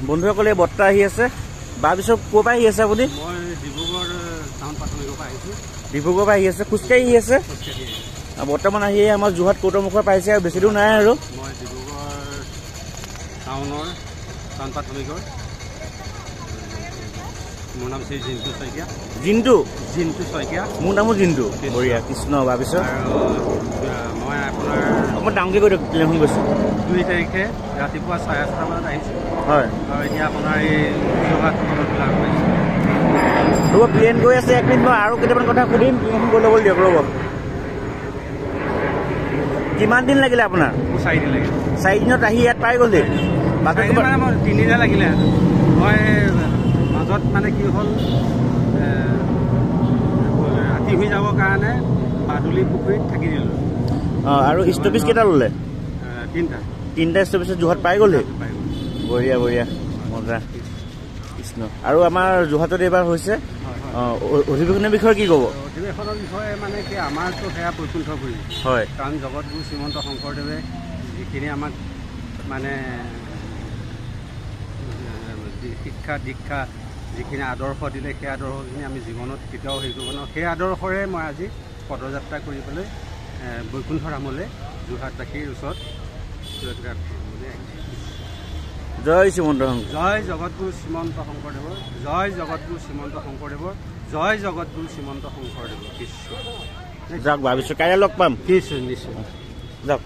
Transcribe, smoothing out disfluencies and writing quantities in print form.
বন্ধুসকলে বৰ্তা আহি আছে তাৰপিছত ক'ৰ পৰা আহি আছে আপুনি মই ডিব্ৰুগড় টাউন প্ৰাথমিকৰ পৰা আহিছোঁ ডিব্ৰুগড়ৰ পৰা আহি আছে খোজকাঢ়ি আহি আছে বৰ্তমান আহি আমাৰ যোৰহাট কোৰ্টৰ পাইছে আৰু বেছি দূৰ নাই আৰু মই ডিব্ৰুগড় টাউনৰ টাউন প্ৰাথমিকৰ মোৰ নাম শ্ৰী জিন্তু শইকীয়া জিন্তু শইকীয়া মোৰ নামো জিন্তু বঢ়িয়া কৃষ্ণ তাৰপিছত মই আপোনাৰ অকণমান ডাঙৰকৈ কৈ দিয়ক টেলিফোন গৈছোঁ 2 তাৰিখে ৰাতিপুৱা 8:30 বজাত আহিছোঁ হয় আৰু এতিয়া আপোনাৰ এই যোৰহাট কলেজবিলাক পাইছোঁ ৰ'ব প্লেন গৈ আছে 1 মিনিট মই আৰু কেইটামান কথা সুধিম প্লেন গৈ ল'ব দিয়ক ৰ'ব কিমান দিন লাগিলে আপোনাৰ 4 দিন লাগিলে 4 দিনত আহি ইয়াত পাই গ'লে মানে মোৰ 3 দিন লাগিলে মই মাজত মানে কি হ'ল ৰাতি হৈ যাবৰ কাৰণে বাদুলি পুখুৰীত থাকি দিলোঁ আৰু ষ্টপেজ কেইটা ল'লে 3টা ষ্টপেজত যোৰহাট পাই গ'লে বঢ়িয়া বঢ়িয়া মজা কৃষ্ণ আৰু আমাৰ যোৰহাটত এইবাৰ হৈছে অধিৱেশনৰ বিষয়ে কি ক'ব অধিৱেশনৰ বিষয়ে মানে কি আমাৰতো সেয়া বৈকুণ্ঠপুৰী হয় কাৰণ জগতগুৰু শ্ৰীমন্ত শংকৰদেৱে যিখিনি আমাক মানে শিক্ষা দীক্ষা যিখিনি আদৰ্শ দিলে সেই আদৰ্শখিনি আমি জীৱনত কেতিয়াও হেৰি কৰিব নোৱাৰোঁ সেই আদৰ্শৰে মই আজি পদযাত্ৰা কৰিবলৈ বৈকুণ্ঠ ধামলৈ যোৰহাটবাসীৰ ওচৰত জয় শ্ৰীমন্ত শংকৰ জয় জগতগুৰু শ্ৰীমন্ত শংকৰদেৱৰ জয় জগতগুৰু শ্ৰীমন্ত শংকৰদেৱৰ জয় জগতগুৰু শ্ৰীমন্ত শংকৰদেৱৰ কৃষ্ণ যাওক ভাবিছোঁ কাইলৈ লগ পাম নিশ্চয় নিশ্চয় যাওক